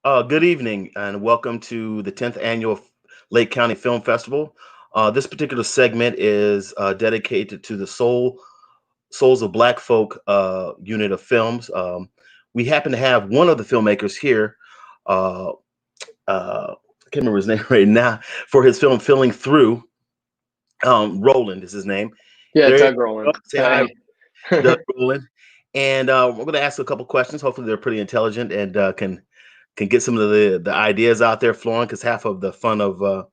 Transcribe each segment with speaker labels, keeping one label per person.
Speaker 1: Good evening and welcome to the 10th annual Lake County Film Festival. This particular segment is dedicated to the Souls of Black Folk unit of films. We happen to have one of the filmmakers here. Uh, I can't remember his name right now for his film Filling Through. Roland is his name.
Speaker 2: Yeah,
Speaker 1: There you
Speaker 2: Doug
Speaker 1: go.
Speaker 2: Roland.
Speaker 1: Say hi,
Speaker 2: Hey.
Speaker 1: Doug Roland. And we're going to ask a couple questions. Hopefully, they're pretty intelligent and can get some of the ideas out there flowing, because half of the fun of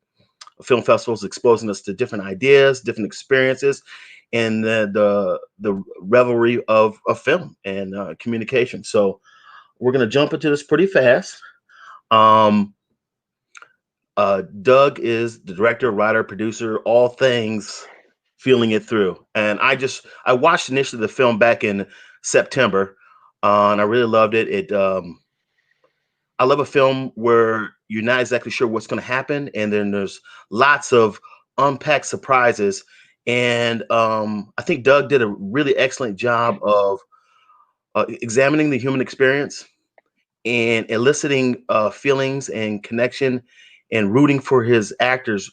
Speaker 1: film festivals is exposing us to different ideas, different experiences, and the revelry of film and communication. So we're gonna jump into this pretty fast. Um, Doug is the director, writer, producer, all things feeling it through. And I watched initially the film back in September, and I really loved it. I love a film where you're not exactly sure what's going to happen, and then there's lots of unpacked surprises. And I think Doug did a really excellent job of examining the human experience and eliciting feelings and connection and rooting for his actors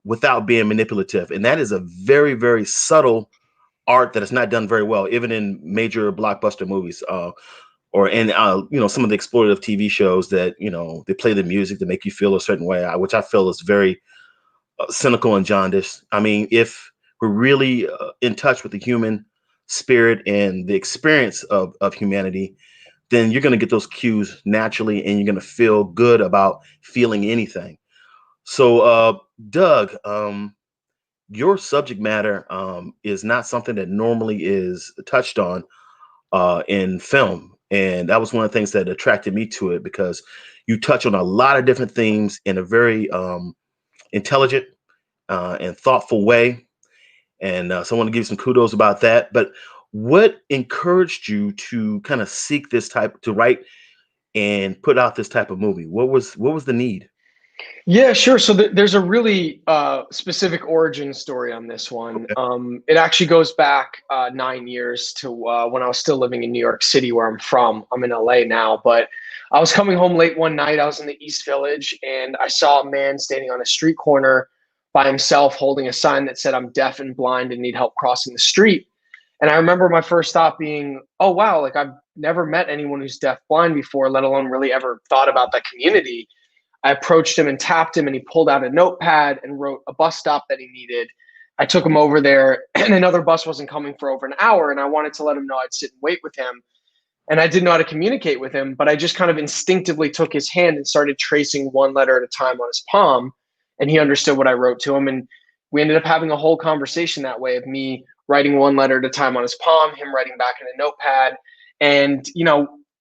Speaker 1: without being manipulative. And that is a very, very subtle art that is not done very well, even in major blockbuster movies. Or in some of the exploitative TV shows that they play the music to make you feel a certain way, which I feel is very cynical and jaundiced. I mean, if we're really in touch with the human spirit and the experience of humanity, then you're going to get those cues naturally, and you're going to feel good about feeling anything. So, Doug, your subject matter is not something that normally is touched on in film. And that was one of the things that attracted me to it, because you touch on a lot of different themes in a very intelligent and thoughtful way. And so I want to give you some kudos about that. But what encouraged you to kind of seek this type to write and put out this type of movie? What was the need?
Speaker 2: Yeah, sure. So there's a really specific origin story on this one.
Speaker 1: Okay.
Speaker 2: It actually goes back 9 years to when I was still living in New York City, where I'm from. I'm in LA now, but I was coming home late one night. I was in the East Village, and I saw a man standing on a street corner by himself, holding a sign that said, "I'm deaf and blind and need help crossing the street." And I remember my first thought being, "Oh wow, like I've never met anyone who's deaf blind before, let alone really ever thought about that community." I approached him and tapped him, and he pulled out a notepad and wrote a bus stop that he needed. I took him over there, and another bus wasn't coming for over an hour, and I wanted to let him know I'd sit and wait with him. And I didn't know how to communicate with him, but I just kind of instinctively took his hand and started tracing one letter at a time on his palm, and he understood what I wrote to him. And we ended up having a whole conversation that way, of me writing one letter at a time on his palm, him writing back in a notepad. And,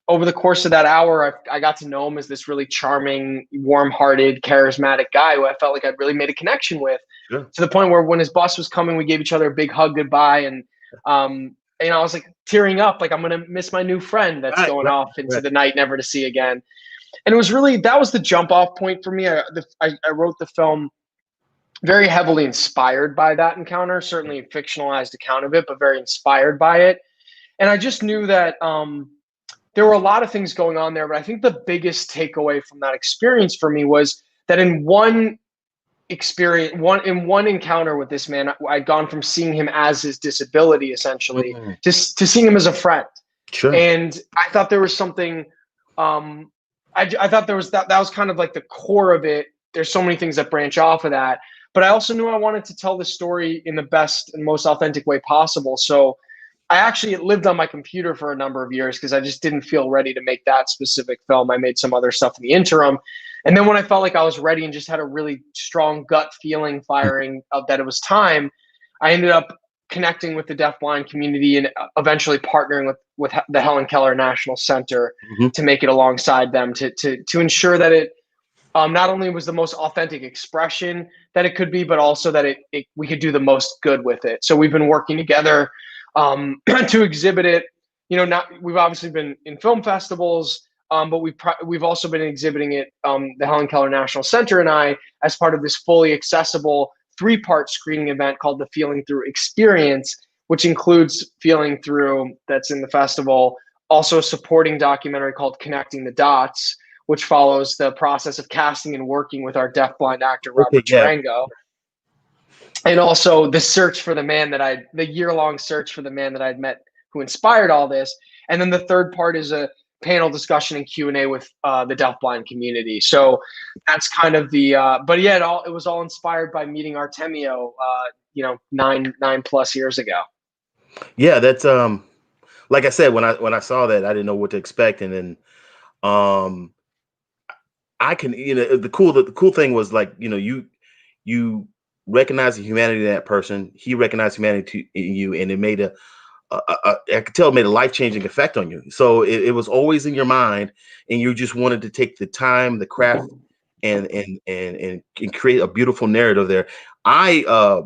Speaker 2: over the course of that hour, I got to know him as this really charming, warm-hearted, charismatic guy who I felt like I'd really made a connection with,
Speaker 1: Sure.
Speaker 2: to the point where when his bus was coming, we gave each other a big hug goodbye. And I was like tearing up, like I'm gonna miss my new friend that's
Speaker 1: Right,
Speaker 2: going
Speaker 1: right,
Speaker 2: off into
Speaker 1: right.
Speaker 2: the night, never to see again. And it was really, that was the jump off point for me. I wrote the film very heavily inspired by that encounter, certainly a fictionalized account of it, but very inspired by it. And I just knew that there were a lot of things going on there, but I think the biggest takeaway from that experience for me was that in one encounter with this man, I'd gone from seeing him as his disability essentially
Speaker 1: Mm,
Speaker 2: to seeing him as a friend.
Speaker 1: sure.
Speaker 2: And I thought there was something. I thought there was that was kind of like the core of it. There's so many things that branch off of that, but I also knew I wanted to tell the story in the best and most authentic way possible. So I actually lived on my computer for a number of years because I just didn't feel ready to make that specific film. I made some other stuff in the interim. And then when I felt like I was ready and just had a really strong gut feeling firing of that it was time, I ended up connecting with the deafblind community and eventually partnering with the Helen Keller National Center
Speaker 1: Mhm.
Speaker 2: to make it alongside them to ensure that it not only was the most authentic expression that it could be, but also that we could do the most good with it. So we've been working together to exhibit it. Not we've obviously been in film festivals, but we've also been exhibiting it. The Helen Keller National Center and I, as part of this fully accessible 3-part screening event called the Feeling Through Experience, which includes Feeling Through, that's in the festival, also a supporting documentary called Connecting the Dots, which follows the process of casting and working with our deafblind actor
Speaker 1: Okay,
Speaker 2: Robert
Speaker 1: yeah.
Speaker 2: Tarango, and also the year-long search for the man that I'd met who inspired all this. And then the third part is a panel discussion and Q&A with the deafblind community. So that's kind of the but yeah, it was all inspired by meeting Artemio 9+ years ago.
Speaker 1: Yeah, that's like I said, when I saw that, I didn't know what to expect. And then um I can, the cool thing was, like, you recognize the humanity in that person. He recognized humanity in you, and it made I could tell it made a life-changing effect on you. So it was always in your mind, and you just wanted to take the time, the craft, and create a beautiful narrative there. I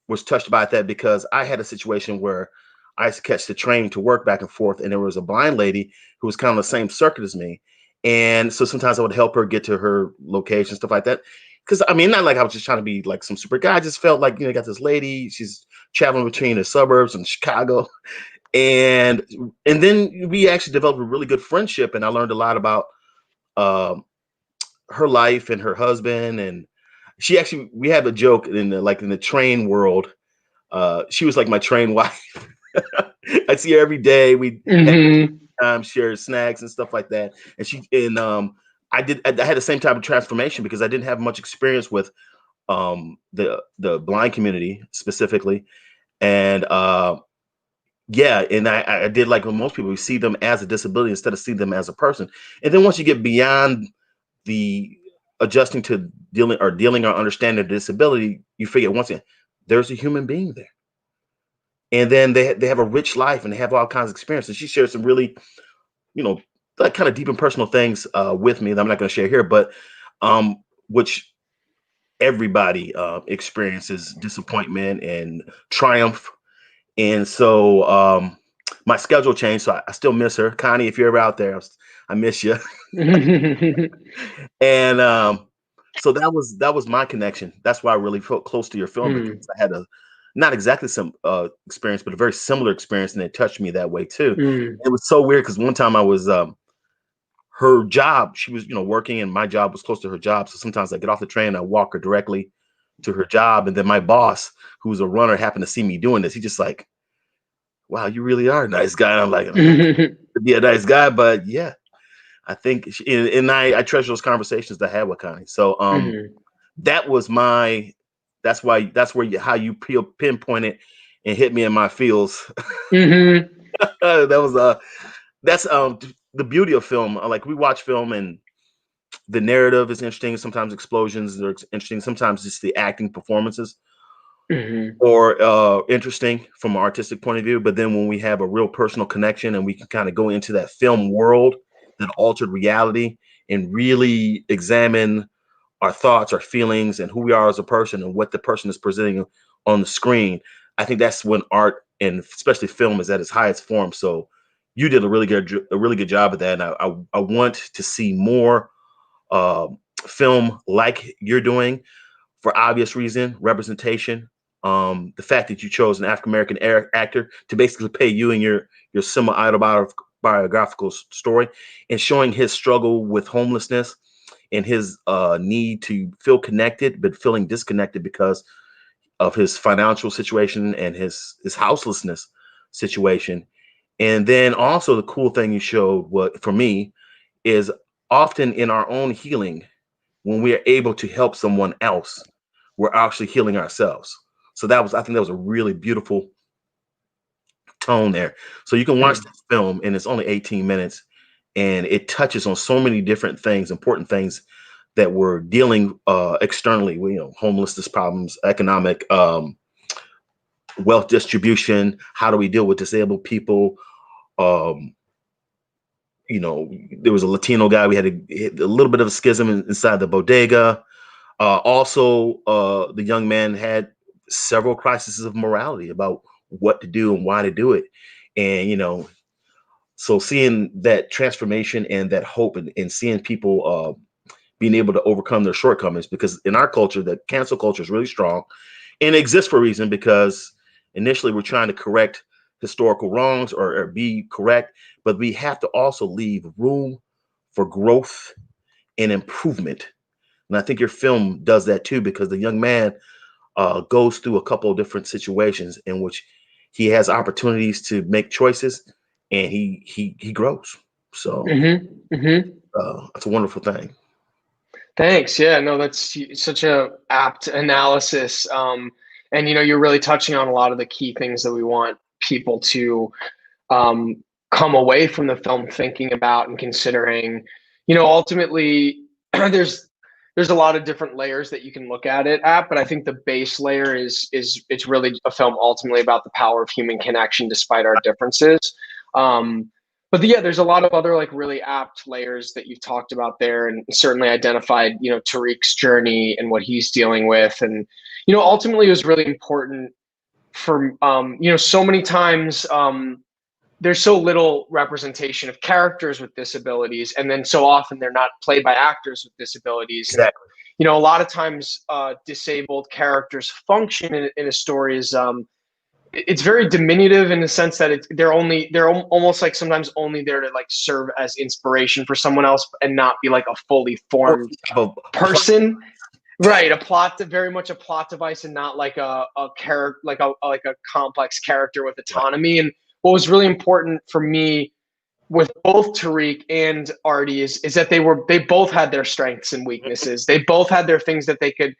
Speaker 1: was touched by that because I had a situation where I used to catch the train to work back and forth, and there was a blind lady who was kind of the same circuit as me. And so sometimes I would help her get to her location, stuff like that. Because I mean, not like I was just trying to be like some super guy. I just felt like, got this lady, she's traveling between the suburbs and Chicago. And then we actually developed a really good friendship, and I learned a lot about um her life and her husband. And we have a joke in the train world. She was like my train wife. I see her every day. We
Speaker 2: Mm-hmm.
Speaker 1: share snacks and stuff like that. And I had the same type of transformation because I didn't have much experience with the blind community specifically. And yeah, and I did like when most people, we see them as a disability instead of see them as a person. And then once you get beyond the adjusting to dealing or understanding disability, you figure once again, there's a human being there. And then they have a rich life, and they have all kinds of experiences. She shared some really, you know, like kind of deep and personal things with me that I'm not going to share here, but which everybody experiences disappointment and triumph. And so my schedule changed, so I still miss her. Connie, if you're ever out there, I miss you. And so that was my connection. That's why I really felt close to your film, because
Speaker 2: Mm,
Speaker 1: I had a not exactly some experience, but a very similar experience, and it touched me that way too.
Speaker 2: mm,
Speaker 1: It was so weird because one time I was her job, she was working, and my job was close to her job. So sometimes I get off the train, I walk her directly to her job, and then my boss, who's a runner, happened to see me doing this. He just like, wow, you really are a nice guy. And I'm like, I'm not
Speaker 2: mhm,
Speaker 1: to be a nice guy, but yeah, I think I treasure those conversations that I had with Connie. So
Speaker 2: mhm,
Speaker 1: that was my that's where how you pinpoint it and hit me in my feels.
Speaker 2: mhm,
Speaker 1: That was that's the beauty of film. Like, we watch film, and the narrative is interesting. Sometimes explosions are interesting. Sometimes just the acting performances
Speaker 2: mhm,
Speaker 1: or interesting from an artistic point of view. But then when we have a real personal connection, and we can kind of go into that film world, that altered reality, and really examine our thoughts, our feelings, and who we are as a person, and what the person is presenting on the screen, I think that's when art, and especially film, is at its highest form. So you did a really good job of that, and I want to see more uh, film like you're doing, for obvious reason, representation. The fact that you chose an African American actor to basically play you in your semi autobiographical story, and showing his struggle with homelessness, and his need to feel connected but feeling disconnected because of his financial situation and his houselessness situation. And then also the cool thing you showed, what for me, is often in our own healing, when we are able to help someone else, we're actually healing ourselves. So I think that was a really beautiful tone there. So you can watch
Speaker 2: mhm.
Speaker 1: this film, and it's only 18 minutes, and it touches on so many different things, important things that we're dealing externally with, homelessness problems, economic wealth distribution. How do we deal with disabled people? Um, there was a Latino guy. We had a little bit of a schism inside the bodega. Also, the young man had several crises of morality about what to do and why to do it. And, so seeing that transformation and that hope, and seeing people being able to overcome their shortcomings, because in our culture, the cancel culture is really strong, and it exists for a reason, because initially we're trying to correct historical wrongs, or be correct, but we have to also leave room for growth and improvement. And I think your film does that too, because the young man goes through a couple of different situations in which he has opportunities to make choices, and he grows. So it's a wonderful thing.
Speaker 2: Thanks. Yeah, no, that's such a apt analysis. And you're really touching on a lot of the key things that we want people to come away from the film thinking about and considering. Ultimately, there's a lot of different layers that you can look at it at, but I think the base layer is it's really a film ultimately about the power of human connection despite our differences. But yeah, there's a lot of other like really apt layers that you've talked about there, and certainly identified, Tariq's journey and what he's dealing with. And, ultimately it was really important for, so many times, there's so little representation of characters with disabilities, and then so often they're not played by actors with disabilities.
Speaker 1: Exactly.
Speaker 2: And, a lot of times disabled characters function in a story is, it's very diminutive in the sense that they're almost like sometimes only there to like serve as inspiration for someone else and not be like a fully formed person. Right, very much a plot device, and not like a character, like a complex character with autonomy. And what was really important for me with both Tariq and Artie is that they both had their strengths and weaknesses. They both had their things that they could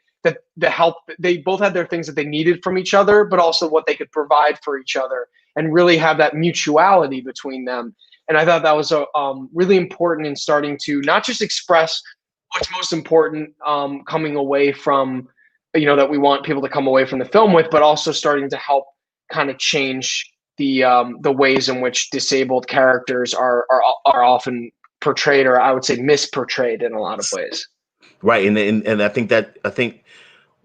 Speaker 2: they both had their things that they needed from each other, but also what they could provide for each other, and really have that mutuality between them. And I thought that was really important in starting to not just express what's most important coming away from, that we want people to come away from the film with, but also starting to help kind of change the ways in which disabled characters are often portrayed, or I would say misportrayed in a lot of ways.
Speaker 1: Right, and I think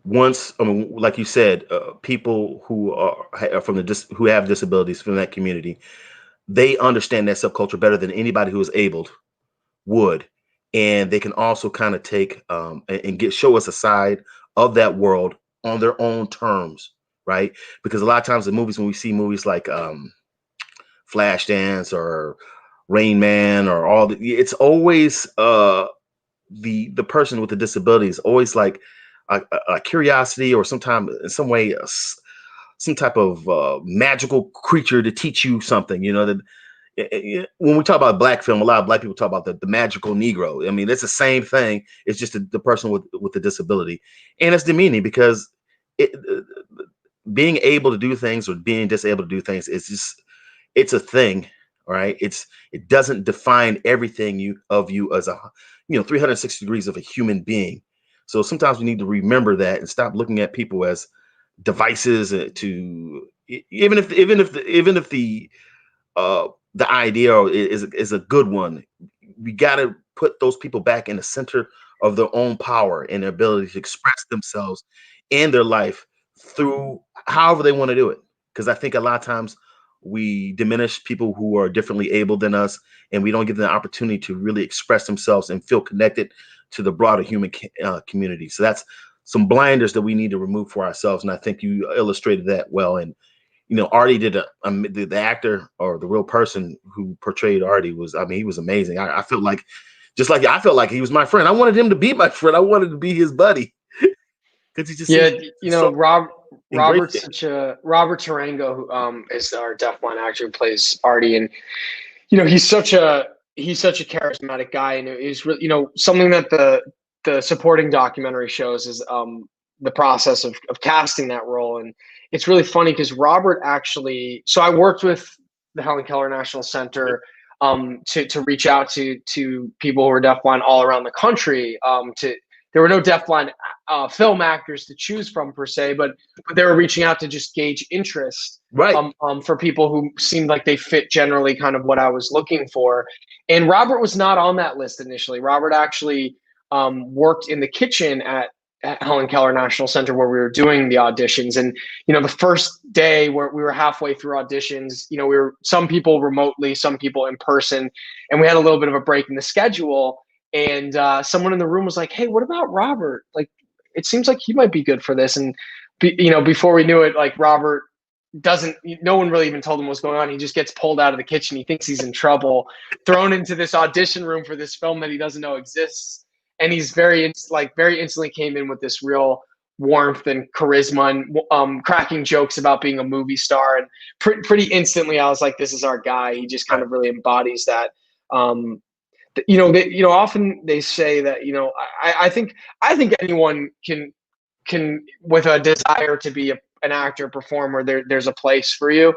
Speaker 1: once, I mean, like you said, people who are who have disabilities from that community, they understand that subculture better than anybody who is able would, and they can also kind of take and show us a side of that world on their own terms, right? Because a lot of times in movies, when we see movies like Flashdance or Rain Man or it's always the person with the disability is always like a curiosity, or sometimes in some way some type of magical creature to teach you something. That when we talk about black film, a lot of black people talk about the magical Negro. I mean, it's the same thing. It's just the person with the disability, and it's demeaning because being able to do things or being disabled to do things it's a thing, right? It doesn't define everything of you as 360 degrees of a human being. So sometimes we need to remember that and stop looking at people as devices to even if the idea is a good one. We got to put those people back in the center of their own power and their ability to express themselves in their life through however they want to do it. Because I think a lot of times we diminish people who are differently able than us, and we don't give them the opportunity to really express themselves and feel connected to the broader human community. So that's some blinders that we need to remove for ourselves. And I think you illustrated that well. And Artie did the actor, or the real person who portrayed Artie he was amazing. I felt like, just like I felt like he was my friend. I wanted him to be my friend. I wanted to be his buddy. Because he just Robert
Speaker 2: Tarango, who is our deafblind actor who plays Artie, and he's such a charismatic guy, and he's really, something that the supporting documentary shows is the process of casting that role. And it's really funny because Robert actually, so I worked with the Helen Keller National Center to reach out to people who are deafblind all around the country. There were no deafblind film actors to choose from per se, but they were reaching out to just gauge interest,
Speaker 1: right?
Speaker 2: For people who seemed like they fit generally kind of what I was looking for. And Robert was not on that list initially. Robert actually worked in the kitchen at Helen Keller National Center where we were doing the auditions. And, the first day where we were halfway through auditions, we were some people remotely, some people in person, and we had a little bit of a break in the schedule. And someone in the room was like, "Hey, what about Robert? Like, it seems like he might be good for this." And, before we knew it, like Robert no one really even told him what's going on. He just gets pulled out of the kitchen. He thinks he's in trouble, thrown into this audition room for this film that he doesn't know exists. and he's very instantly came in with this real warmth and charisma and cracking jokes about being a movie star. And pretty instantly, I was like, this is our guy. He just kind of really embodies that. Often they say that, I think anyone can with a desire to be an actor, performer, there's a place for you.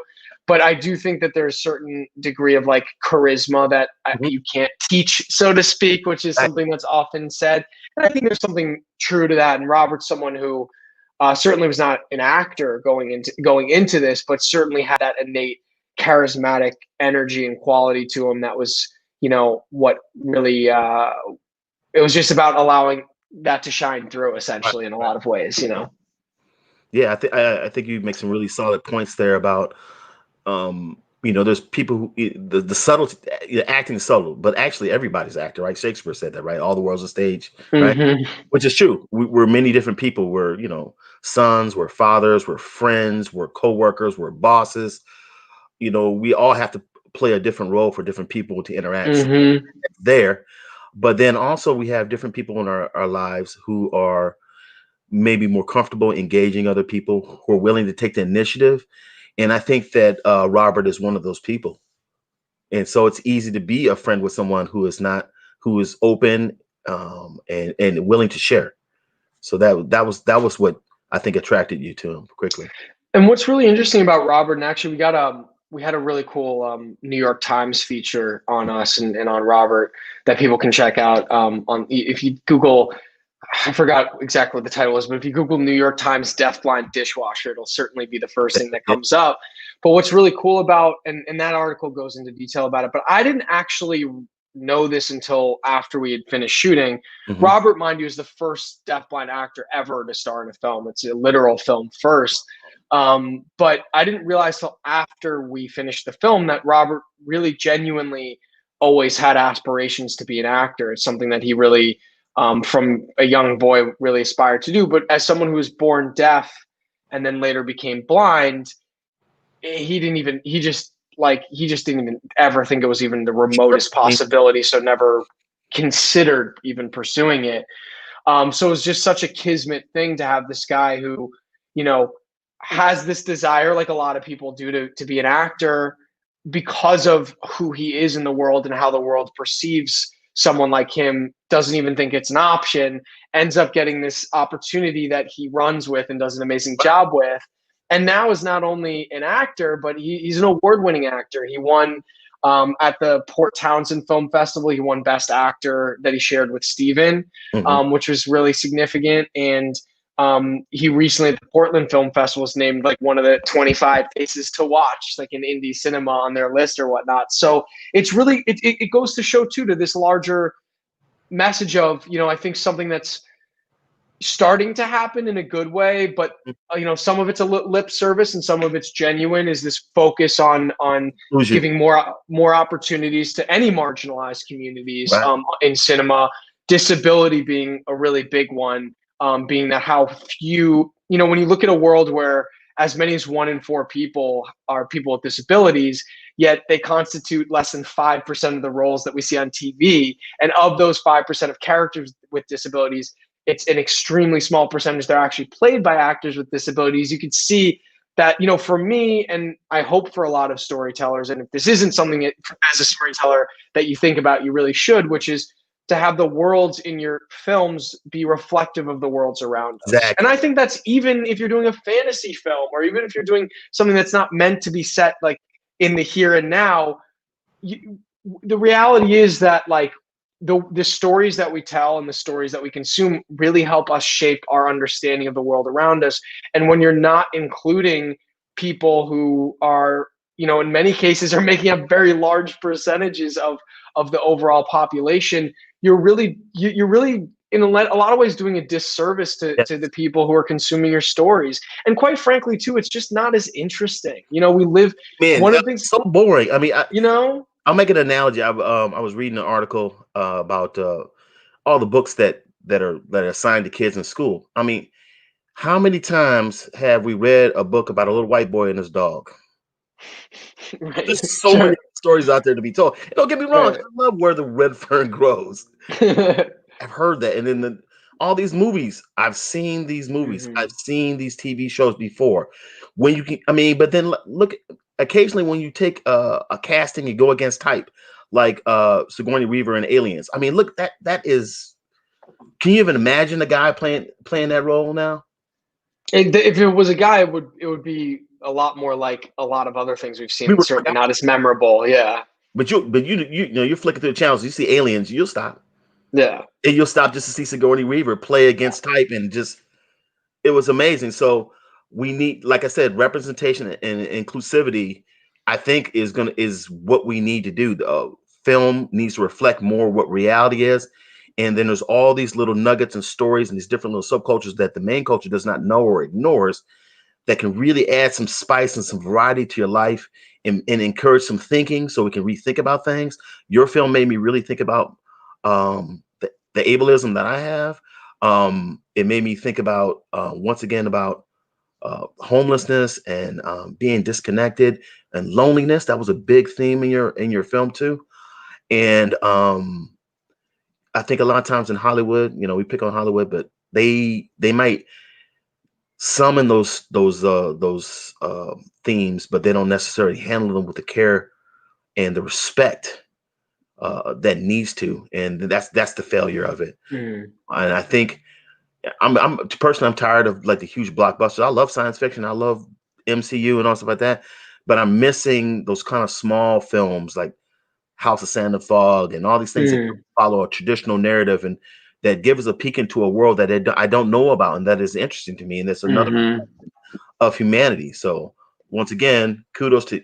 Speaker 2: But I do think that there's a certain degree of like charisma that you can't teach, so to speak, which is something that's often said. And I think there's something true to that. And Robert's someone who certainly was not an actor going into this, but certainly had that innate charismatic energy and quality to him that was, what really it was just about allowing that to shine through, essentially, in a lot of ways.
Speaker 1: Yeah, I think you make some really solid points there about there's people who the subtlety, acting is subtle, but actually everybody's an actor, right? Shakespeare said that, right? All the world's a stage, right? Which is true. We're many different people. We're sons, we're fathers, we're friends, we're co-workers, we're bosses. We all have to play a different role for different people to interact there. But then also we have different people in our lives who are maybe more comfortable engaging other people, who are willing to take the initiative. And I think that Robert is one of those people. And so it's easy to be a friend with someone who is open and willing to share. So that was what I think attracted you to him quickly.
Speaker 2: And what's really interesting about Robert, and actually we had a really cool New York Times feature on us and on Robert that people can check out if you Google. I forgot exactly what the title was, but if you Google New York Times deafblind dishwasher, it'll certainly be the first thing that comes up. But what's really cool about, and that article goes into detail about it, but I didn't actually know this until after we had finished shooting. Robert, mind you, is the first deafblind actor ever to star in a film. It's a literal film first. But I didn't realize till after we finished the film that Robert really genuinely always had aspirations to be an actor. It's something that he really, from a young boy, really aspired to do. But as someone who was born deaf and then later became blind, he just didn't even ever think it was even the remotest possibility. So never considered even pursuing it. So it was just such a kismet thing to have this guy who, has this desire, like a lot of people do, to be an actor because of who he is in the world and how the world perceives someone like him, doesn't even think it's an option, ends up getting this opportunity that he runs with and does an amazing job with. And now is not only an actor, but he's an award-winning actor. He won at the Port Townsend Film Festival. He won Best Actor that he shared with Steven, which was really significant. And he recently at the Portland Film Festival was named like one of the 25 faces to watch, like in indie cinema on their list or whatnot. So it's really, it goes to show too, to this larger message of, I think something that's starting to happen in a good way, but some of it's a lip service and some of it's genuine, is this focus on giving more opportunities to any marginalized communities, in cinema, disability being a really big one. Being that how few, when you look at a world where as many as 1 in 4 people are people with disabilities, yet they constitute less than 5% of the roles that we see on TV. And of those 5% of characters with disabilities, it's an extremely small percentage that are actually played by actors with disabilities. You can see that, for me, and I hope for a lot of storytellers, and if this isn't something as a storyteller that you think about, you really should, which is to have the worlds in your films be reflective of the worlds around us.
Speaker 1: Exactly.
Speaker 2: And I think that's even if you're doing a fantasy film, or even if you're doing something that's not meant to be set like in the here and now, the reality is that like the stories that we tell and the stories that we consume really help us shape our understanding of the world around us. And when you're not including people who are, in many cases are making up very large percentages of the overall population, you're really in a lot of ways doing a disservice to the people who are consuming your stories. And quite frankly too, it's just not as interesting. We live, one of the things
Speaker 1: so boring. I mean, I'll make an analogy. I was reading an article about all the books that are assigned to kids in school. I mean, how many times have we read a book about a little white boy and his dog? Right. There's so many stories out there to be told. And don't get me wrong, I love Where the Red Fern Grows. I've heard that, and then all these movies, I've seen these movies,
Speaker 2: Hmm.
Speaker 1: I've seen these TV shows before. When you can, I mean, but then look, occasionally when you take a casting and go against type, like Sigourney Weaver in Aliens. I mean, look, that is. Can you even imagine a guy playing that role now?
Speaker 2: If it was a guy, it would be a lot more like a lot of other things we've seen,
Speaker 1: We
Speaker 2: and
Speaker 1: would
Speaker 2: certainly
Speaker 1: forget.
Speaker 2: not as memorable. Yeah,
Speaker 1: But you know you're flicking through the channels, you see Aliens, you'll stop.
Speaker 2: yeah.
Speaker 1: And you'll stop just to see Sigourney Weaver play against type, and just it was amazing. So we need, like I said, representation and inclusivity. I think is what we need to do. The film needs to reflect more what reality is, and then there's all these little nuggets and stories and these different little subcultures that the main culture does not know or ignores that can really add some spice and some variety to your life and encourage some thinking so we can rethink about things. Your film made me really think about the ableism that I have. It made me think about once again about homelessness and being disconnected and loneliness. That was a big theme in your film too. And I think a lot of times in Hollywood, you know, we pick on Hollywood, but they might summon those themes, but they don't necessarily handle them with the care and the respect that needs to, and that's the failure of it.
Speaker 2: Mm.
Speaker 1: And I think I'm personally I'm tired of like the huge blockbusters. I love science fiction, I love MCU and all stuff like that, but I'm missing those kind of small films like House of Sand and Fog and all these things that
Speaker 2: Mm.
Speaker 1: follow a traditional narrative and that give us a peek into a world that I don't know about and that is interesting to me. And that's another
Speaker 2: Hmm.
Speaker 1: of humanity. So once again, kudos to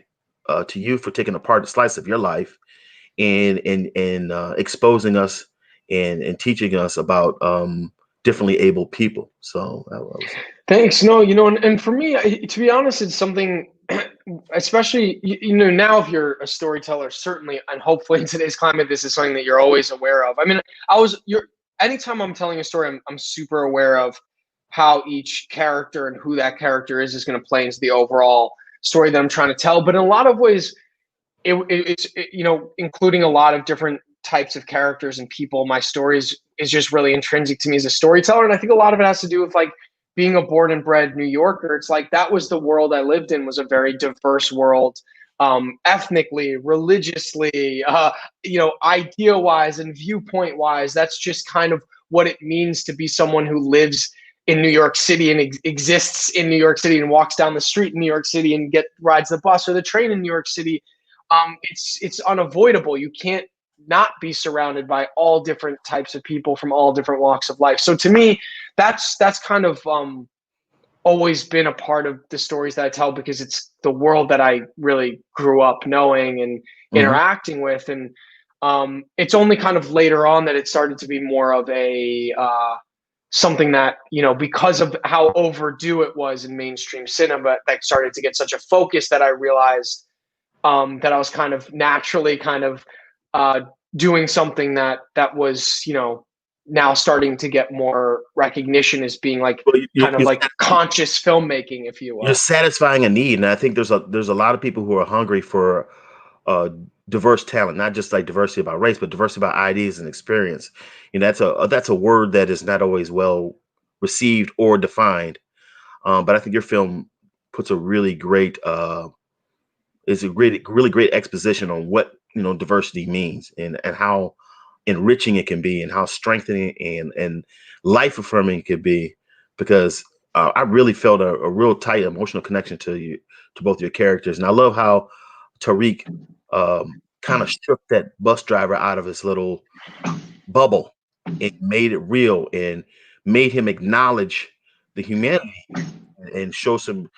Speaker 1: you for taking a part of slice of your life and exposing us and teaching us about differently able people. So that was
Speaker 2: Thanks. No, and for me, to be honest, it's something, especially, now if you're a storyteller, certainly, and hopefully in today's climate, this is something that you're always aware of. I mean, anytime I'm telling a story, I'm super aware of how each character and who that character is going to play into the overall story that I'm trying to tell. But in a lot of ways, including a lot of different types of characters and people, my stories is just really intrinsic to me as a storyteller. And I think a lot of it has to do with like being a born and bred New Yorker. It's like that was the world I lived in, was a very diverse world, ethnically, religiously, idea wise and viewpoint wise. That's just kind of what it means to be someone who lives in New York City and exists in New York City and walks down the street in New York City and rides the bus or the train in New York City. It's unavoidable. You can't not be surrounded by all different types of people from all different walks of life. So to me, that's kind of always been a part of the stories that I tell, because it's the world that I really grew up knowing and
Speaker 1: Mhm.
Speaker 2: interacting with. And it's only kind of later on that it started to be more of a something that, because of how overdue it was in mainstream cinema, that started to get such a focus that I realized that I was kind of naturally kind of uh, doing something that was, now starting to get more recognition as being like
Speaker 1: Well,
Speaker 2: kind of like conscious filmmaking, if you
Speaker 1: you're
Speaker 2: will.
Speaker 1: satisfying a need, and I think there's a lot of people who are hungry for uh, diverse talent, not just like diversity about race, but diversity about ideas and experience. You know, that's a word that is not always well received or defined. But I think your film puts a really great is a really great exposition on what diversity means and how enriching it can be and how strengthening and life affirming it could be. Because I really felt a real tight emotional connection to you, to both your characters, and I love how Tariq kind of shook that bus driver out of his little bubble and made it real and made him acknowledge the humanity and show some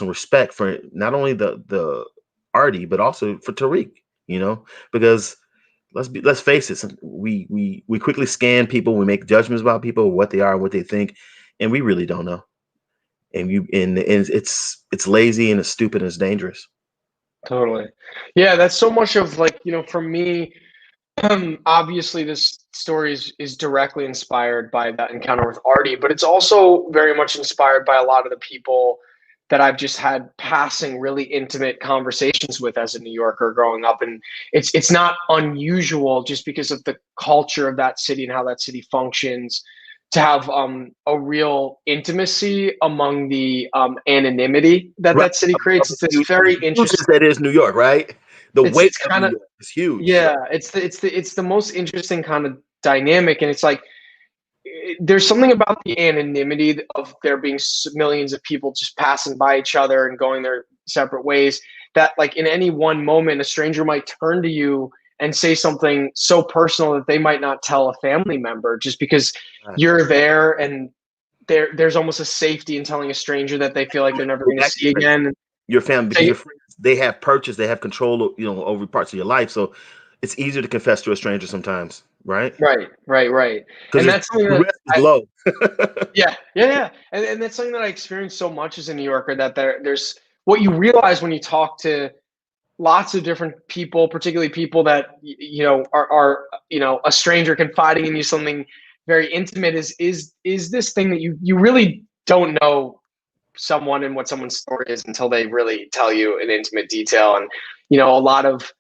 Speaker 1: respect for not only the Artie but also for Tariq, because let's face it, we quickly scan people, we make judgments about people, what they are, what they think, and we really don't know. And it's lazy and it's stupid and it's dangerous.
Speaker 2: Totally. Yeah, that's so much of like, for me, obviously this story is directly inspired by that encounter with Artie, but it's also very much inspired by a lot of the people that I've just had passing really intimate conversations with as a New Yorker growing up. And it's not unusual just because of the culture of that city and how that city functions to have a real intimacy among the anonymity that
Speaker 1: Right.
Speaker 2: that city creates. It's this very interesting.
Speaker 1: That is New York, right? The weight
Speaker 2: It's
Speaker 1: of
Speaker 2: kind
Speaker 1: New
Speaker 2: of,
Speaker 1: York is huge.
Speaker 2: yeah, it's the most interesting kind of dynamic, and it's like there's something about the anonymity of there being millions of people just passing by each other and going their separate ways that like in any one moment a stranger might turn to you and say something so personal that they might not tell a family member just because
Speaker 1: Right.
Speaker 2: you're there, and there's almost a safety in telling a stranger that they feel like they're never going to see again.
Speaker 1: Your family, because
Speaker 2: They,
Speaker 1: your friends, they have control, over parts of your life. So it's easier to confess to a stranger sometimes, right?
Speaker 2: right.
Speaker 1: Because
Speaker 2: And that's something
Speaker 1: the
Speaker 2: that
Speaker 1: risk is low.
Speaker 2: yeah. And that's something that I experienced so much as a New Yorker, that there's what you realize when you talk to lots of different people, particularly people that are a stranger confiding in you something very intimate, is this thing that you really don't know someone and what someone's story is until they really tell you in intimate detail. And a lot of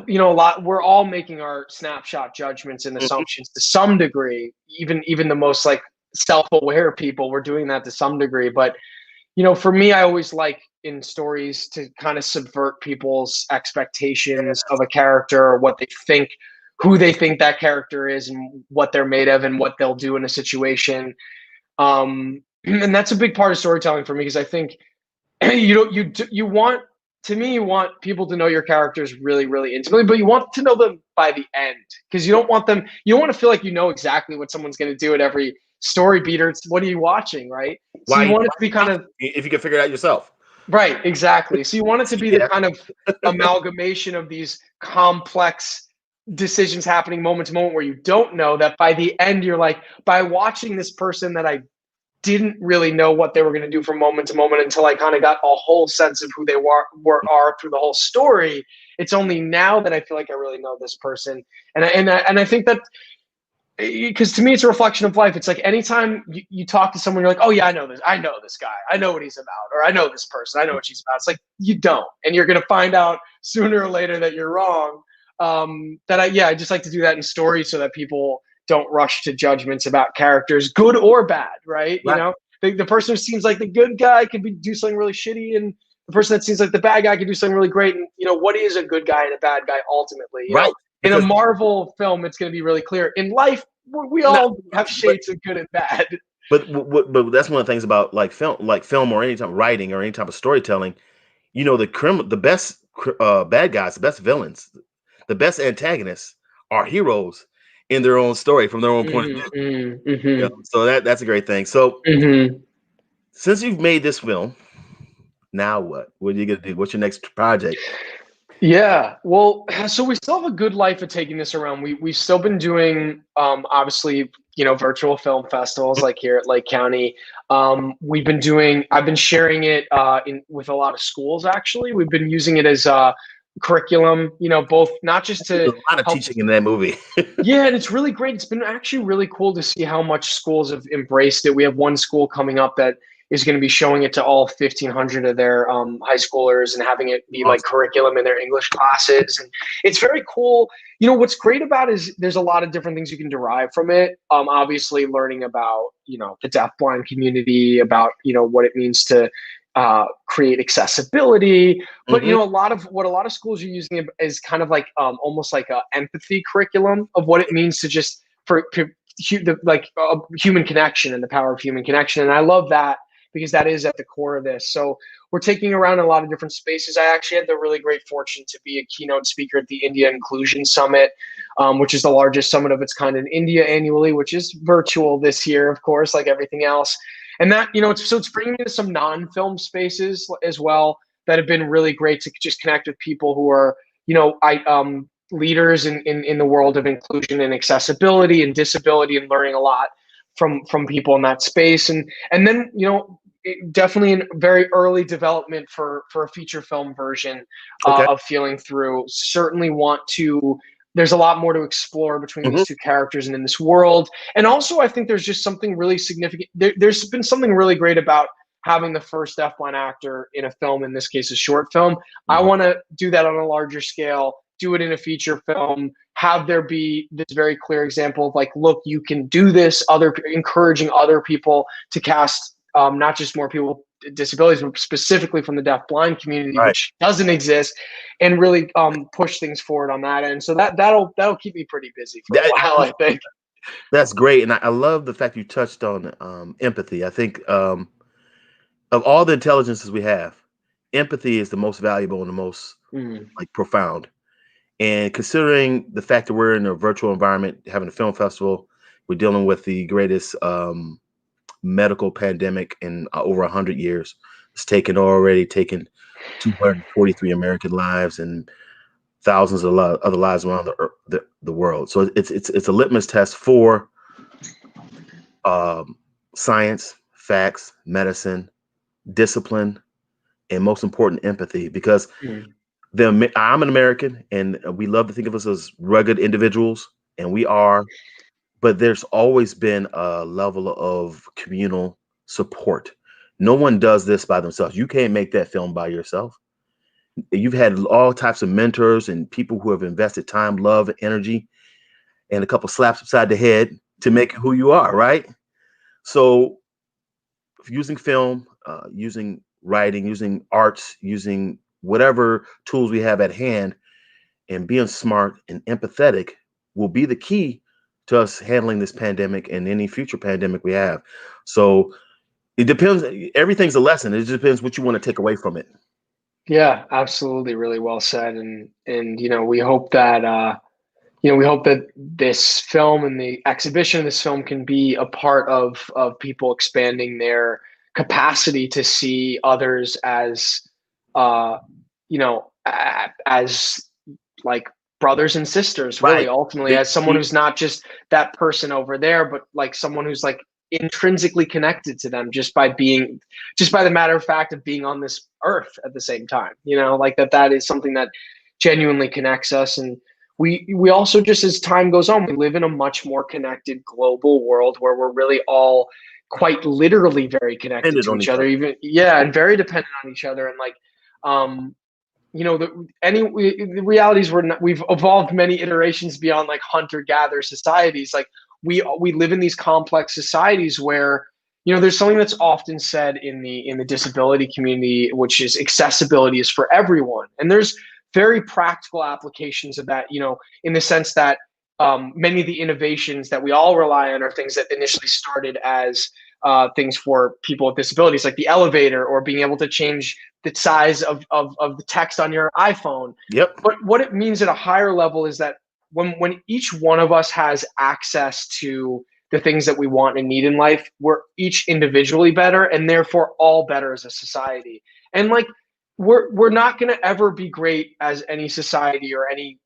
Speaker 2: we're all making our snapshot judgments and
Speaker 1: Mhm.
Speaker 2: assumptions to some degree, even the most like self-aware people, we're doing that to some degree. But for me, I always like in stories to kind of subvert people's expectations of a character, or what they think, who they think that character is, and what they're made of, and what they'll do in a situation. And that's a big part of storytelling for me, because I think you want, to me, you want people to know your characters really, really intimately, but you want to know them by the end, because you don't want to feel like you know exactly what someone's going to do at every story beat, or it's what are you watching, right? So you
Speaker 1: Why,
Speaker 2: want it to be kind of
Speaker 1: if you can figure it out yourself?
Speaker 2: right, exactly. So you want it to be the
Speaker 1: Yeah.
Speaker 2: kind of amalgamation of these complex decisions happening moment to moment, where you don't know that by the end you're like, by watching this person that I didn't really know what they were going to do from moment to moment until I kind of got a whole sense of who they are through the whole story. It's only now that I feel like I really know this person, and I think that, because to me it's a reflection of life. It's like anytime you talk to someone, you're like, oh yeah, I know this guy, I know what he's about, or I know this person, I know what she's about. It's like you don't, and you're going to find out sooner or later that you're wrong. I just like to do that in stories so that people don't rush to judgments about characters, good or bad, right?
Speaker 1: Right.
Speaker 2: The person who seems like the good guy could do something really shitty, and the person that seems like the bad guy could do something really great. And what is a good guy and a bad guy ultimately?
Speaker 1: Right.
Speaker 2: In a
Speaker 1: Because
Speaker 2: Marvel film, it's going to be really clear. In life, we
Speaker 1: no,
Speaker 2: all have
Speaker 1: but
Speaker 2: shades of good and bad.
Speaker 1: but that's one of the things about like film or any type of writing or any type of storytelling. The best bad guys, the best villains, the best antagonists are heroes in their own story from their own point of view. So that's a great thing. So since you've made this film, now what? What are you gonna do? What's your next project?
Speaker 2: Yeah, well, so we still have a good life of taking this around. We've still been doing obviously virtual film festivals like here at Lake County. I've been sharing it in with a lot of schools. Actually, we've been using it as curriculum. Both not just
Speaker 1: There's
Speaker 2: to
Speaker 1: a lot of
Speaker 2: help.
Speaker 1: teaching in that movie.
Speaker 2: Yeah, and it's really great. It's been actually really cool to see how much schools have embraced it. We have one school coming up that is going to be showing it to all 1,500 of their high schoolers and having it be like
Speaker 1: Awesome.
Speaker 2: curriculum in their English classes. And it's very cool. What's great about it is there's a lot of different things you can derive from it. Obviously, learning about the deafblind community, about what it means to create accessibility. But
Speaker 1: Hmm.
Speaker 2: a lot of schools are using it is kind of like almost like a empathy curriculum of what it means to just human connection and the power of human connection. And I love that, because that is at the core of this. So we're taking around a lot of different spaces. I actually had the really great fortune to be a keynote speaker at the India Inclusion Summit, which is the largest summit of its kind in India annually, which is virtual this year, of course, like everything else. And that, it's bringing me to some non-film spaces as well that have been really great to just connect with people who are, leaders in the world of inclusion and accessibility and disability, and learning a lot from people in that space. And then, definitely in very early development for a feature film version
Speaker 1: Okay.
Speaker 2: of Feeling Through. Certainly want to. There's a lot more to explore between
Speaker 1: Hmm.
Speaker 2: these two characters and in this world. And also, I think there's just something really significant. There's been something really great about having the first F1 actor in a film, in this case, a short film. I
Speaker 1: Mhm.
Speaker 2: want to do that on a larger scale, do it in a feature film, have there be this very clear example of like, look, you can do this, encouraging other people to cast not just more people with disabilities, but specifically from the deaf-blind community,
Speaker 1: Right.
Speaker 2: which doesn't exist, and really push things forward on that end. So that'll keep me pretty busy for a
Speaker 1: That,
Speaker 2: while, I think.
Speaker 1: that's great, and I love the fact you touched on empathy. I think of all the intelligences we have, empathy is the most valuable and the most
Speaker 2: Mm,
Speaker 1: like profound. And considering the fact that we're in a virtual environment, having a film festival, we're dealing with the greatest medical pandemic in over 100 years. It's already taken 243 American lives and thousands of other lives around the world. So it's a litmus test for um, science, facts, medicine, discipline, and most important, empathy. Because
Speaker 2: mm.
Speaker 1: I'm an American, and we love to think of us as rugged individuals, and we are. But there's always been a level of communal support. No one does this by themselves. You can't make that film by yourself. You've had all types of mentors and people who have invested time, love, energy, and a couple slaps upside the head to make it who you are, right? So using film, using writing, using arts, using whatever tools we have at hand, and being smart and empathetic will be the key to us handling this pandemic and any future pandemic we have. So it depends. Everything's a lesson. It just depends what you want to take away from it.
Speaker 2: Yeah, absolutely. Really well said. And we hope that we hope that this film and the exhibition of this film can be a part of people expanding their capacity to see others as uh, as like brothers and sisters, really,
Speaker 1: Right.
Speaker 2: ultimately,
Speaker 1: They
Speaker 2: as someone
Speaker 1: see,
Speaker 2: who's not just that person over there, but like someone who's like intrinsically connected to them just by the matter of fact of being on this earth at the same time, like that is something that genuinely connects us. And we also, just as time goes on, we live in a much more connected global world where we're really all quite literally very connected
Speaker 1: depended
Speaker 2: to
Speaker 1: on
Speaker 2: each
Speaker 1: each
Speaker 2: other,
Speaker 1: other.
Speaker 2: even, yeah, and very dependent on each other. And like um the realities we've evolved many iterations beyond like hunter gatherer societies. Like we live in these complex societies where there's something that's often said in the disability community, which is accessibility is for everyone. And there's very practical applications of that, in the sense that many of the innovations that we all rely on are things that initially started as things for people with disabilities, like the elevator, or being able to change the size of the text on your iPhone.
Speaker 1: Yep.
Speaker 2: But what it means at a higher level is that when each one of us has access to the things that we want and need in life, we're each individually better, and therefore all better as a society. And like we're not going to ever be great as any society or any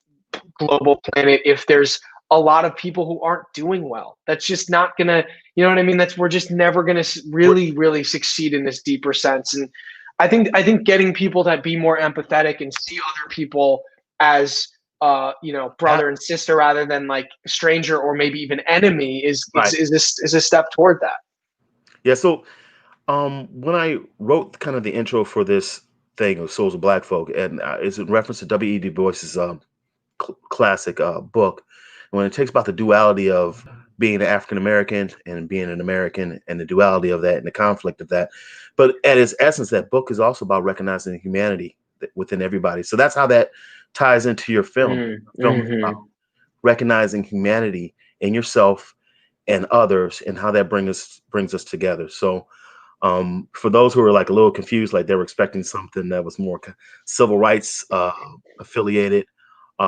Speaker 2: global planet if there's a lot of people who aren't doing well. That's just not gonna, you know what I mean? We're just never gonna really succeed in this deeper sense. And I think getting people to be more empathetic and see other people as
Speaker 1: Yeah.
Speaker 2: brother and sister rather than like stranger or maybe even enemy
Speaker 1: Right.
Speaker 2: is a step toward that.
Speaker 1: Yeah. So when I wrote kind of the intro for this thing of Souls of Black Folk, and it's in reference to W.E. Du Bois's classic book, when it takes about the duality of being an African American and being an American, and the duality of that and the conflict of that. But at its essence, that book is also about recognizing humanity within everybody. So that's how that ties into your film. Film is about
Speaker 2: Mm-hmm.
Speaker 1: recognizing humanity in yourself and others, and how that brings us together. So for those who are like a little confused, like they were expecting something that was more civil rights affiliated,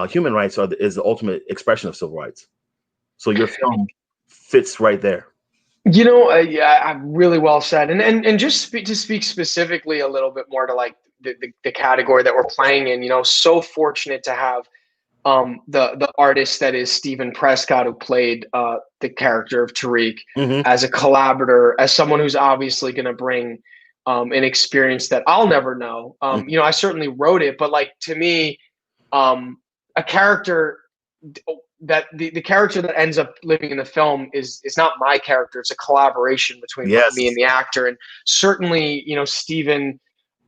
Speaker 1: human rights is the ultimate expression of civil rights. So your film fits right there.
Speaker 2: Yeah, really well said. And just to speak specifically a little bit more to like the category that we're playing in. So fortunate to have the artist that is Stephen Prescott, who played the character of Tariq,
Speaker 1: Hmm.
Speaker 2: as a collaborator, as someone who's obviously going to bring an experience that I'll never know. I certainly wrote it, but like to me, a character that the character that ends up living in the film is not my character. It's a collaboration between me and
Speaker 1: Yes.
Speaker 2: the actor. And certainly, Steven,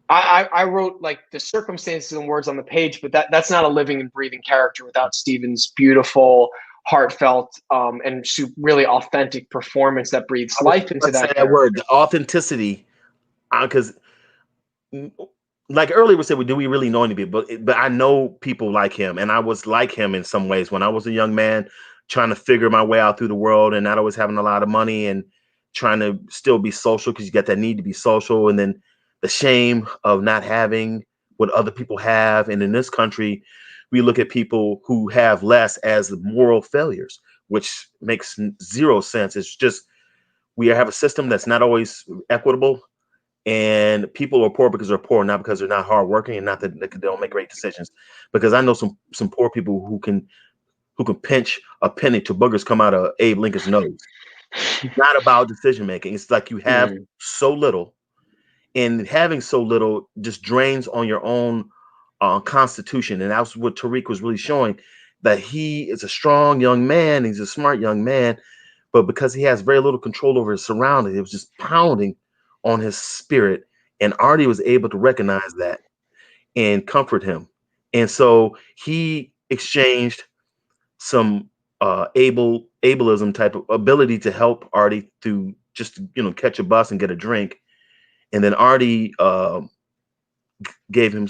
Speaker 2: I wrote like the circumstances and words on the page, but that's not a living and breathing character without Steven's beautiful, heartfelt, and really authentic performance that breathes
Speaker 1: I was
Speaker 2: life into
Speaker 1: about to say
Speaker 2: that
Speaker 1: that word,
Speaker 2: character.
Speaker 1: the authenticity, because like earlier we said, do we really know any people? But I know people like him, and I was like him in some ways when I was a young man trying to figure my way out through the world, and not always having a lot of money, and trying to still be social because you got that need to be social, and then the shame of not having what other people have. And in this country, we look at people who have less as moral failures, which makes zero sense. It's just we have a system that's not always equitable, and people are poor because they're poor, not because they're not hardworking, and not that they don't make great decisions. Because I know some poor people who can pinch a penny till boogers come out of Abe Lincoln's nose. Not about decision making. It's like you have
Speaker 2: Mm,
Speaker 1: so little, and having so little just drains on your own constitution. And that's what Tariq was really showing, that he is a strong young man. He's a smart young man, but because he has very little control over his surroundings, it was just pounding on his spirit. And Artie was able to recognize that and comfort him. And so he exchanged some ableism type of ability to help Artie to just catch a bus and get a drink. And then Artie gave him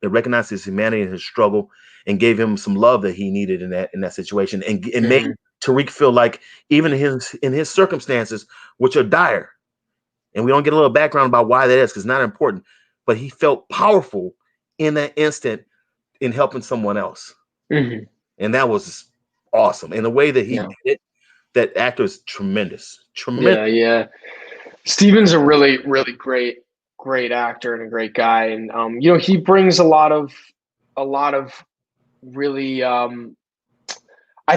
Speaker 1: recognized his humanity and his struggle, and gave him some love that he needed in that situation, and made
Speaker 2: mhm.
Speaker 1: Tariq feel like even in his circumstances, which are dire, and we don't get a little background about why that is because it's not important, but he felt powerful in that instant in helping someone else,
Speaker 2: Mhm.
Speaker 1: and that was awesome. And the way that he
Speaker 2: Yeah.
Speaker 1: did it, that actor is tremendous, tremendous.
Speaker 2: Yeah. Yeah. Steven's a really, really great actor and a great guy. And, he brings a lot of really, I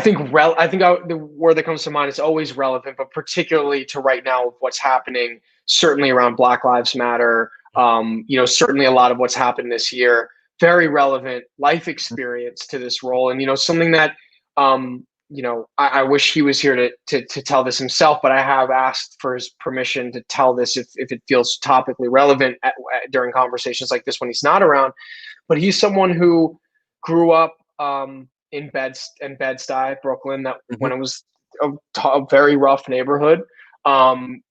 Speaker 2: think the word that comes to mind is always relevant, but particularly to right now of what's happening, certainly around Black Lives Matter. Certainly a lot of what's happened this year, very relevant life experience to this role, and something that I wish he was here to tell this himself, but I have asked for his permission to tell this if it feels topically relevant during conversations like this when he's not around. But he's someone who grew up in Bed-Stuy, Brooklyn, that when
Speaker 1: Mhm.
Speaker 2: it was a very rough neighborhood.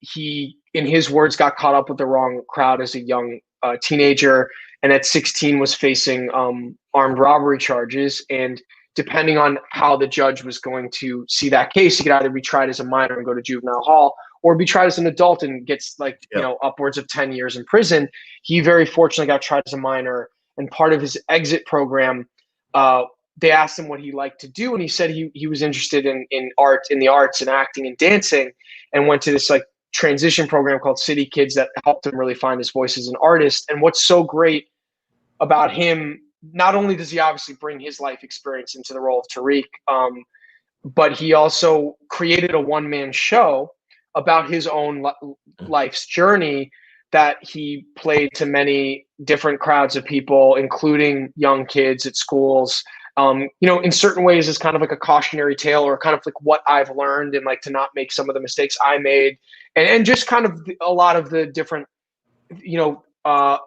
Speaker 2: He, in his words, got caught up with the wrong crowd as a young teenager, and at 16 was facing armed robbery charges. And depending on how the judge was going to see that case, he could either be tried as a minor and go to juvenile hall, or be tried as an adult and gets
Speaker 1: Yep.
Speaker 2: upwards of 10 years in prison. He very fortunately got tried as a minor, and part of his exit program, they asked him what he liked to do, and he said he was interested in the arts and acting and dancing, and went to this like transition program called City Kids that helped him really find his voice as an artist. And what's so great about him, not only does he obviously bring his life experience into the role of Tariq, but he also created a one-man show about his own life's journey that he played to many different crowds of people, including young kids at schools. In certain ways, it's kind of like a cautionary tale, or kind of like what I've learned, and like to not make some of the mistakes I made, and just kind of a lot of the different, you know, uh,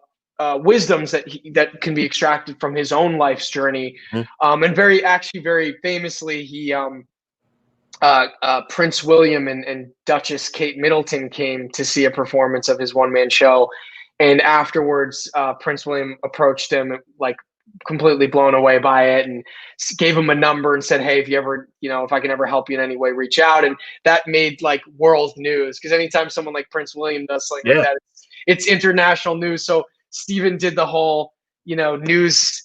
Speaker 2: wisdoms that can be extracted from his own life's journey.
Speaker 1: Mhm.
Speaker 2: And very famously, he Prince William and Duchess Kate Middleton came to see a performance of his one man show, and afterwards, Prince William approached him like completely blown away by it, and gave him a number and said, "Hey, if you ever, if I can ever help you in any way, reach out." And that made like world news, because anytime someone like Prince William does something like
Speaker 1: Yeah.
Speaker 2: that, it's international news. So Stephen did the whole news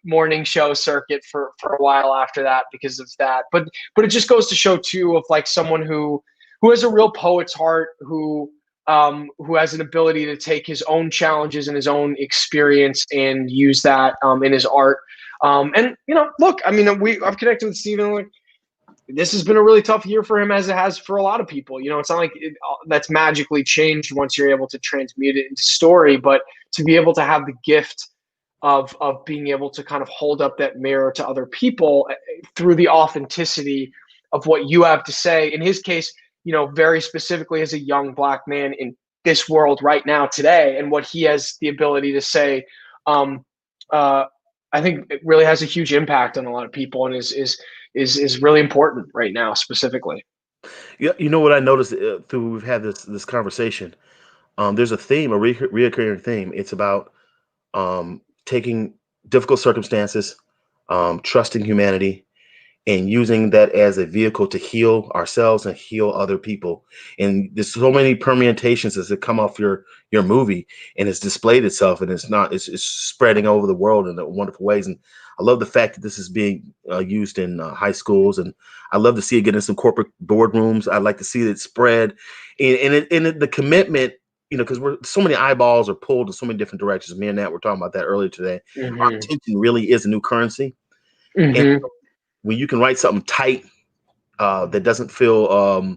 Speaker 2: morning show circuit for a while after that because of that. But it just goes to show too of like someone who has a real poet's heart, who has an ability to take his own challenges and his own experience and use that in his art. And look, I mean, I've connected with Stephen. Like, this has been a really tough year for him, as it has for a lot of people. It's not like that's magically changed once you're able to transmute it into story, but to be able to have the gift of being able to kind of hold up that mirror to other people through the authenticity of what you have to say. In his case, very specifically as a young Black man in this world right now today, and what he has the ability to say, um, I think it really has a huge impact on a lot of people, and is really important right now specifically.
Speaker 1: Yeah, you know what I noticed through we've had this conversation. There's a theme, a reoccurring theme. It's about taking difficult circumstances, trusting humanity, and using that as a vehicle to heal ourselves and heal other people. And there's so many permutations as it come off your movie, and it's displayed itself, and it's spreading over the world in wonderful ways. And I love the fact that this is being used in high schools, and I love to see it get in some corporate boardrooms. I'd like to see it spread, the commitment. Because we're so many eyeballs are pulled in so many different directions. Me and Nat were talking about that earlier today. Our
Speaker 2: Hmm.
Speaker 1: attention really is a new currency, and
Speaker 2: Hmm.
Speaker 1: when you can write something tight that doesn't feel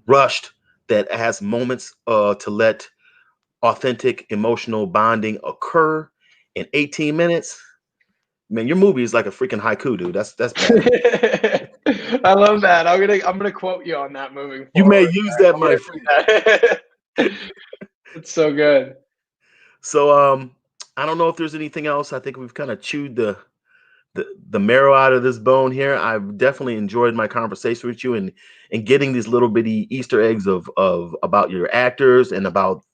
Speaker 1: rushed, that has moments to let authentic emotional bonding occur in 18 minutes, man, your movie is like a freaking haiku, dude. That's bad.
Speaker 2: I love that. I'm gonna quote you on that moving
Speaker 1: You may
Speaker 2: forward.
Speaker 1: use that,
Speaker 2: I'm
Speaker 1: my
Speaker 2: gonna do
Speaker 1: friend.
Speaker 2: that. It's so good.
Speaker 1: So I don't know if there's anything else. I think we've kind of chewed the marrow out of this bone here. I've definitely enjoyed my conversation with you, and getting these little bitty Easter eggs of about your actors and about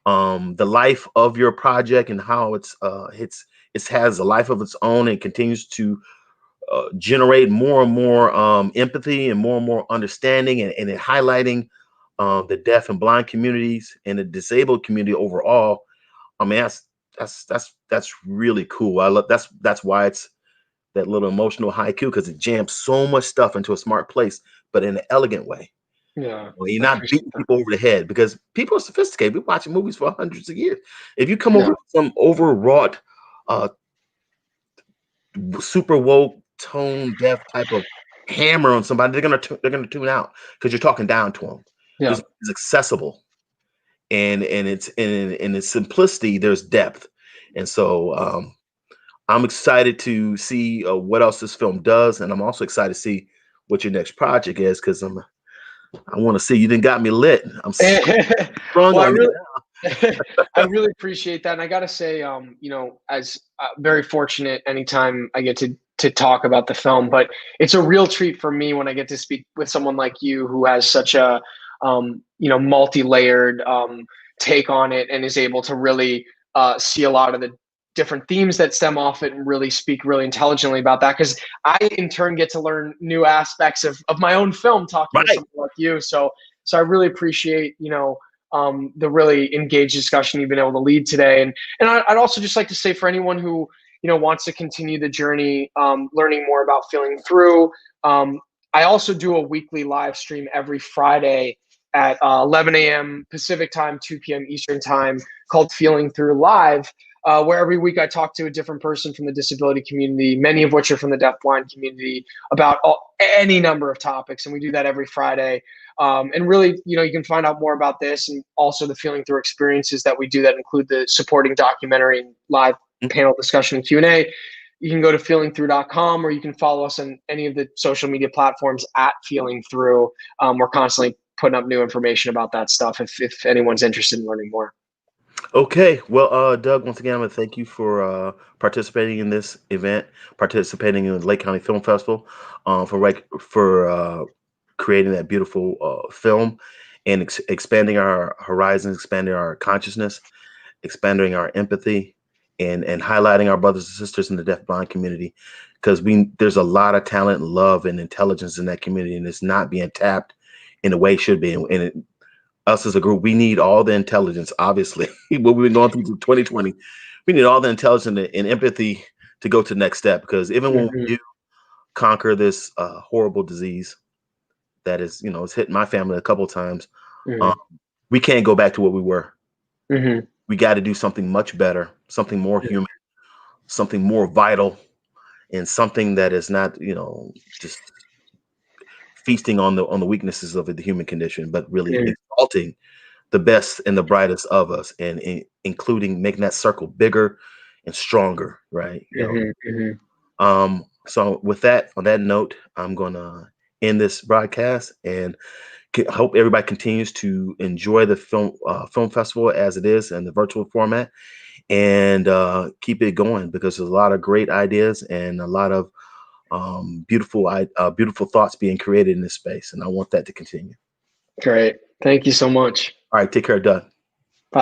Speaker 1: the life of your project and how it has a life of its own and continues to generate more and more empathy and more understanding, and it highlighting the deaf and blind communities and the disabled community overall. I mean, that's really cool. I love that's why it's that little emotional haiku, because it jams so much stuff into a smart place, but in an elegant way.
Speaker 2: Yeah,
Speaker 1: Well, you're
Speaker 2: I
Speaker 1: not
Speaker 2: appreciate
Speaker 1: beating
Speaker 2: that.
Speaker 1: people over the head, because people are sophisticated. We're watching movies for hundreds of years. If you come over
Speaker 2: Yeah.
Speaker 1: with some overwrought, uh, super woke, tone deaf type of hammer on somebody, they're gonna tune out because you're talking down to them. This
Speaker 2: Yeah.
Speaker 1: is accessible, and it's in its simplicity. There's depth, and so I'm excited to see what else this film does, and I'm also excited to see what your next project is, because I want to see. You didn't got me lit. I'm sprung
Speaker 2: Well, I
Speaker 1: on you.
Speaker 2: really I really appreciate that, and I gotta say, as very fortunate anytime I get to talk about the film, but it's a real treat for me when I get to speak with someone like you who has such a multi-layered take on it and is able to really see a lot of the different themes that stem off it and really speak really intelligently about that. Because I, in turn, get to learn new aspects of my own film talking with
Speaker 1: Right.
Speaker 2: someone like you. So I really appreciate the really engaged discussion you've been able to lead today. And I'd also just like to say, for anyone who wants to continue the journey, learning more about Feeling Through, I also do a weekly live stream every Friday at 11 a.m. Pacific time, 2 p.m. Eastern time, called Feeling Through Live. Where every week I talk to a different person from the disability community, many of which are from the deaf-blind community, about any number of topics, and we do that every Friday. And really, you can find out more about this and also the Feeling Through experiences that we do that include the supporting documentary and live panel discussion and Q&A. You can go to feelingthrough.com, or you can follow us on any of the social media platforms at Feeling Through. We're constantly putting up new information about that stuff if anyone's interested in learning more.
Speaker 1: Okay. Well, Doug, once again, I want to thank you for participating in this event, participating in the Lake County Film Festival, for creating that beautiful film, and expanding our horizons, expanding our consciousness, expanding our empathy, and highlighting our brothers and sisters in the deaf-blind community, because we there's a lot of talent, and love, and intelligence in that community, and it's not being tapped in the way it should be. And us as a group, we need all the intelligence, obviously. What we've been going through 2020, we need all the intelligence and empathy to go to the next step, because even when we
Speaker 2: Mm-hmm.
Speaker 1: do conquer this horrible disease that is, it's hit my family a couple of times, um,
Speaker 2: Mm-hmm.
Speaker 1: we can't go back to what we were.
Speaker 2: Mm-hmm.
Speaker 1: We got to do something much better, something more human, something more vital, and something that is not, just feasting on the weaknesses of the human condition, but really
Speaker 2: Mm-hmm.
Speaker 1: exalting the best and the brightest of us, and including making that circle bigger, and stronger, right?
Speaker 2: Mm-hmm.
Speaker 1: So with that, on that note, I'm gonna end this broadcast and hope everybody continues to enjoy the film festival as it is in the virtual format, and keep it going, because there's a lot of great ideas and a lot of beautiful thoughts being created in this space, and I want that to continue.
Speaker 2: Great. Thank you so much.
Speaker 1: All right, take care, Doug.
Speaker 2: Bye.